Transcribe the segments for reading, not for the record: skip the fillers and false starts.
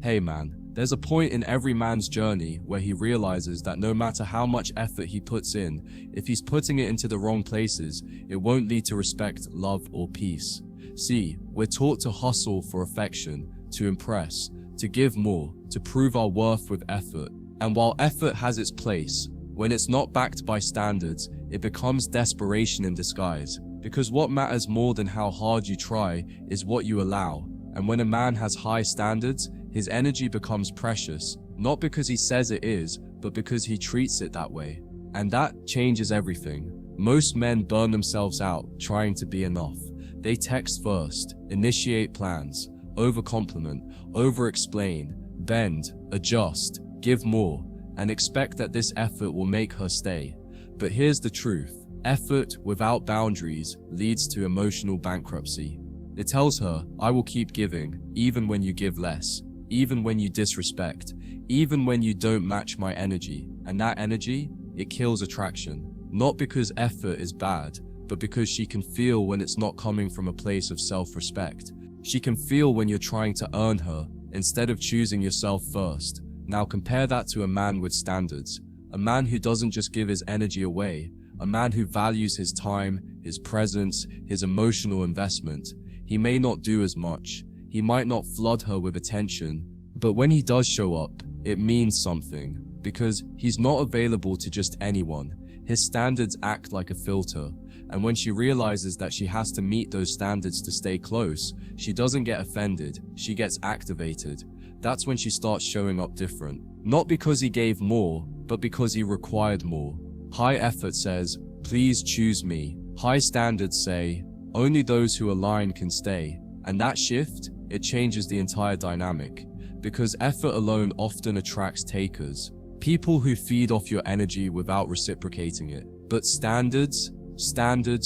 Hey man, there's a point in every man's journey where he realizes that no matter how much effort he puts in, if he's putting it into the wrong places, it won't lead to respect, love, or peace. See, we're taught to hustle for affection, to impress, to give more, to prove our worth with effort. And while effort has its place, when it's not backed by standards, it becomes desperation in disguise. Because what matters more than how hard you try is what you allow. And when a man has high standards, his energy becomes precious, not because he says it is, but because he treats it that way. And that changes everything. Most men burn themselves out trying to be enough. They text first, initiate plans, overcompliment, over-explain, bend, adjust, give more, and expect that this effort will make her stay. But here's the truth. Effort without boundaries leads to emotional bankruptcy. It tells her, I will keep giving, even when you give less, even when you disrespect, even when you don't match my energy. And that energy, it kills attraction. Not because effort is bad, but because she can feel when it's not coming from a place of self-respect. She can feel when you're trying to earn her, instead of choosing yourself first. Now compare that to a man with standards. A man who doesn't just give his energy away, a man who values his time, his presence, his emotional investment. He may not do as much. He might not flood her with attention, but when he does show up, it means something, because he's not available to just anyone. His standards act like a filter, and when she realizes that she has to meet those standards to stay close, she doesn't get offended, she gets activated. That's when she starts showing up different. Not because he gave more, but because he required more. High effort says, please choose me. High standards say, only those who align can stay. And that shift, it changes the entire dynamic. Because effort alone often attracts takers. People who feed off your energy without reciprocating it. But standards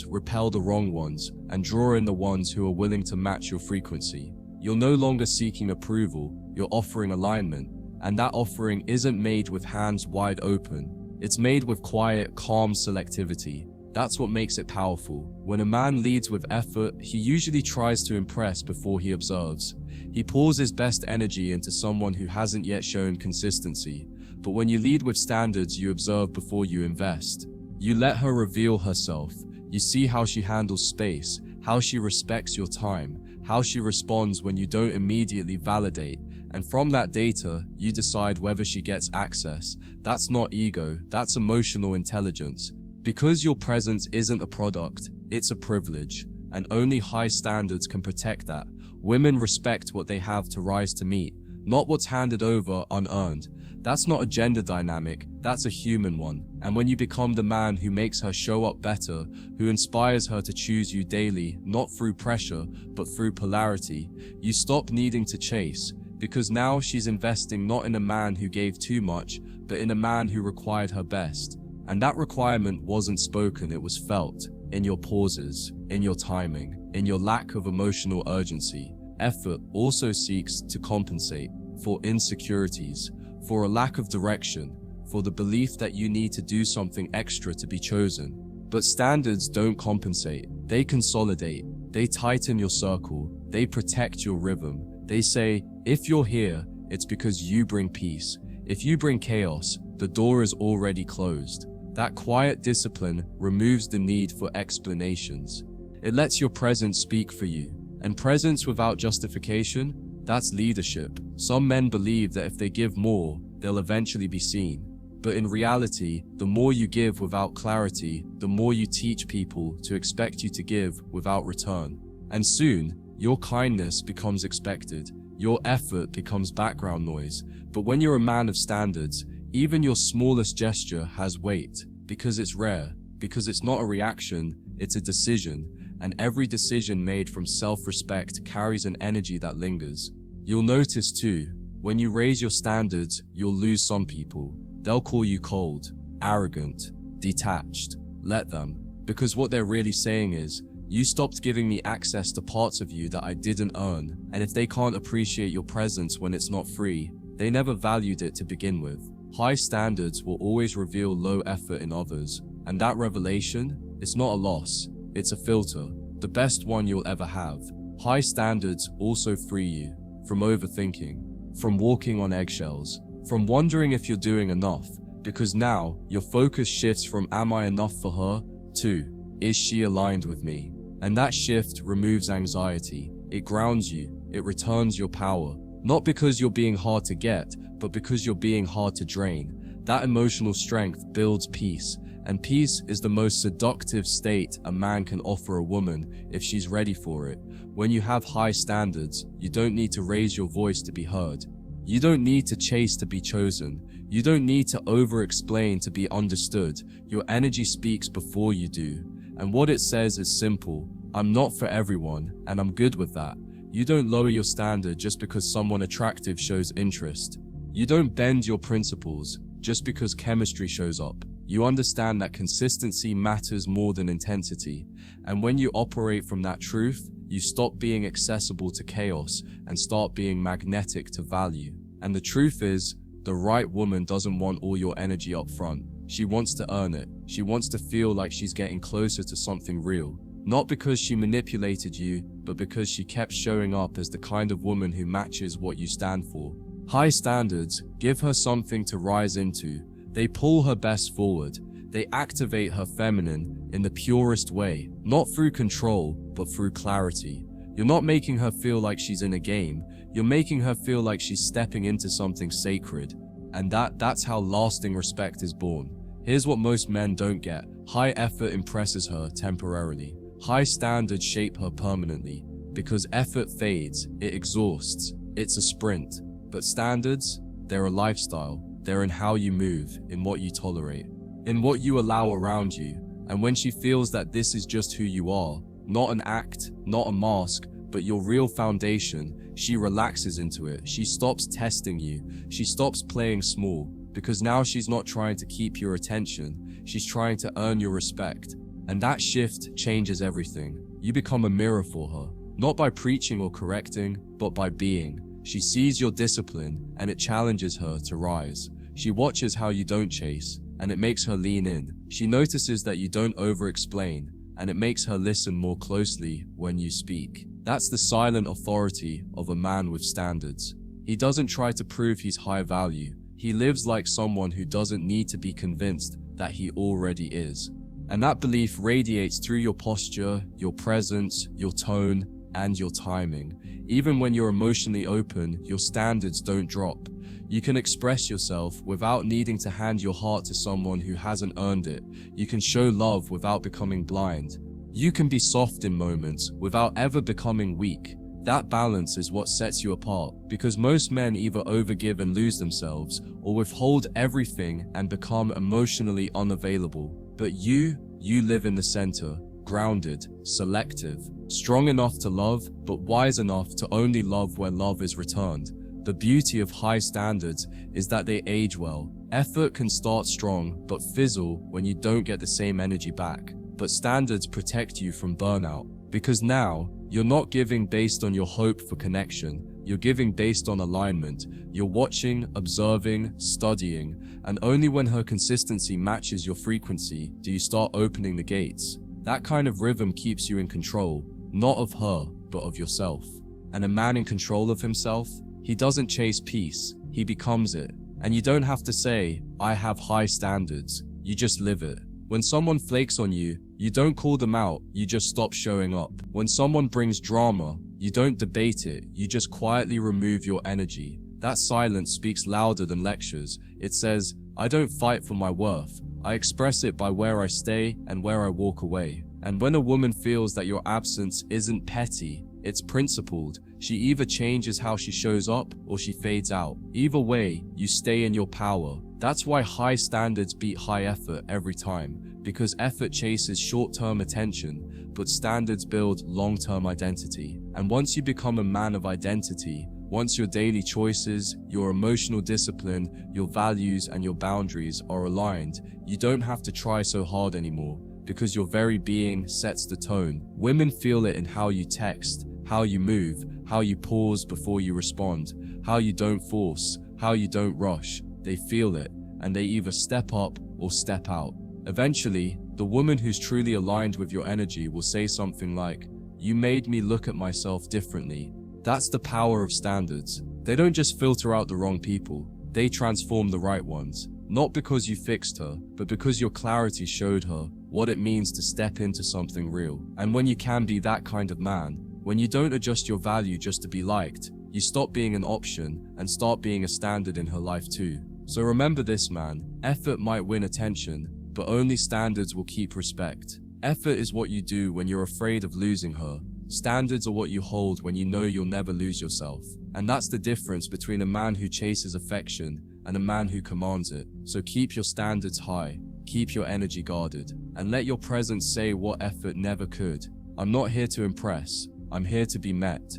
repel the wrong ones and draw in the ones who are willing to match your frequency. You're no longer seeking approval, you're offering alignment. And that offering isn't made with hands wide open. It's made with quiet, calm selectivity. That's what makes it powerful. When a man leads with effort, he usually tries to impress before he observes. He pours his best energy into someone who hasn't yet shown consistency. But when you lead with standards, you observe before you invest. You let her reveal herself. You see how she handles space, how she respects your time, how she responds when you don't immediately validate. And from that data, you decide whether she gets access. That's not ego, that's emotional intelligence. Because your presence isn't a product, it's a privilege. And only high standards can protect that. Women respect what they have to rise to meet, not what's handed over unearned. That's not a gender dynamic, that's a human one. And when you become the man who makes her show up better, who inspires her to choose you daily, not through pressure, but through polarity, you stop needing to chase. Because now she's investing not in a man who gave too much, but in a man who required her best. And that requirement wasn't spoken, it was felt. In your pauses, in your timing, in your lack of emotional urgency. Effort also seeks to compensate for insecurities, for a lack of direction, for the belief that you need to do something extra to be chosen. But standards don't compensate, they consolidate, they tighten your circle, they protect your rhythm. They say, if you're here, it's because you bring peace. If you bring chaos, the door is already closed. That quiet discipline removes the need for explanations. It lets your presence speak for you. And presence without justification, that's leadership. Some men believe that if they give more, they'll eventually be seen. But in reality, the more you give without clarity, the more you teach people to expect you to give without return. And soon, your kindness becomes expected. Your effort becomes background noise. But when you're a man of standards, even your smallest gesture has weight. Because it's rare. Because it's not a reaction, it's a decision. And every decision made from self-respect carries an energy that lingers. You'll notice too, when you raise your standards, you'll lose some people. They'll call you cold, arrogant, detached. Let them. Because what they're really saying is, you stopped giving me access to parts of you that I didn't earn. And if they can't appreciate your presence when it's not free, they never valued it to begin with. High standards will always reveal low effort in others. And that revelation, it's not a loss, it's a filter. The best one you'll ever have. High standards also free you from overthinking. from walking on eggshells, from wondering if you're doing enough, because now your focus shifts from am I enough for her to is she aligned with me? And that shift removes anxiety. It grounds you. It returns your power. Not because you're being hard to get, but because you're being hard to drain. That emotional strength builds peace, and peace is the most seductive state a man can offer a woman if she's ready for it. When you have high standards, you don't need to raise your voice to be heard. You don't need to chase to be chosen. You don't need to over-explain to be understood. Your energy speaks before you do. And what it says is simple: I'm not for everyone, and I'm good with that. You don't lower your standard just because someone attractive shows interest. You don't bend your principles just because chemistry shows up. You understand that consistency matters more than intensity. And when you operate from that truth, you stop being accessible to chaos and start being magnetic to value. And the truth is, the right woman doesn't want all your energy up front. She wants to earn it. She wants to feel like she's getting closer to something real. Not because she manipulated you, but because she kept showing up as the kind of woman who matches what you stand for. High standards give her something to rise into. They pull her best forward. They activate her feminine in the purest way, not through control, but through clarity. You're not making her feel like she's in a game. You're making her feel like she's stepping into something sacred. And that's how lasting respect is born. Here's what most men don't get. High effort impresses her temporarily. High standards shape her permanently. Because effort fades, it exhausts. It's a sprint. But standards, they're a lifestyle. They're in how you move, in what you tolerate, in what you allow around you. And when she feels that this is just who you are, not an act, not a mask, but your real foundation, she relaxes into it. She stops testing you. She stops playing small, because now she's not trying to keep your attention. She's trying to earn your respect. And that shift changes everything. You become a mirror for her, not by preaching or correcting, but by being. She sees your discipline, and it challenges her to rise. She watches how you don't chase, and it makes her lean in. She notices that you don't over-explain, and it makes her listen more closely when you speak. That's the silent authority of a man with standards. He doesn't try to prove he's high value. He lives like someone who doesn't need to be convinced that he already is. And that belief radiates through your posture, your presence, your tone, and your timing. Even when you're emotionally open, your standards don't drop. You can express yourself without needing to hand your heart to someone who hasn't earned it. You can show love without becoming blind. You can be soft in moments without ever becoming weak. That balance is what sets you apart, because most men either overgive and lose themselves, or withhold everything and become emotionally unavailable. But you live in the center, grounded, selective, strong enough to love, but wise enough to only love where love is returned. The beauty of high standards is that they age well. Effort can start strong, but fizzle when you don't get the same energy back. But standards protect you from burnout, because now you're not giving based on your hope for connection. You're giving based on alignment. You're watching, observing, studying, and only when her consistency matches your frequency do you start opening the gates. That kind of rhythm keeps you in control, not of her, but of yourself. And a man in control of himself, he doesn't chase peace, he becomes it. And you don't have to say, I have high standards, you just live it. When someone flakes on you, you don't call them out, you just stop showing up. When someone brings drama, you don't debate it, you just quietly remove your energy. That silence speaks louder than lectures. It says, I don't fight for my worth. I express it by where I stay and where I walk away. And when a woman feels that your absence isn't petty, it's principled, she either changes how she shows up or she fades out. Either way, you stay in your power. That's why high standards beat high effort every time, because effort chases short-term attention, but standards build long-term identity. And once you become a man of identity, once your daily choices, your emotional discipline, your values, and your boundaries are aligned, you don't have to try so hard anymore, because your very being sets the tone. Women feel it in how you text, how you move, how you pause before you respond, how you don't force, how you don't rush. They feel it, and they either step up or step out. Eventually, the woman who's truly aligned with your energy will say something like, "You made me look at myself differently." That's the power of standards. They don't just filter out the wrong people, they transform the right ones. Not because you fixed her, but because your clarity showed her what it means to step into something real. And when you can be that kind of man, when you don't adjust your value just to be liked, you stop being an option and start being a standard in her life too. So remember this, man, effort might win attention, but only standards will keep respect. Effort is what you do when you're afraid of losing her. Standards are what you hold when you know you'll never lose yourself. And that's the difference between a man who chases affection and a man who commands it. So keep your standards high, keep your energy guarded, and let your presence say what effort never could. I'm not here to impress, I'm here to be met.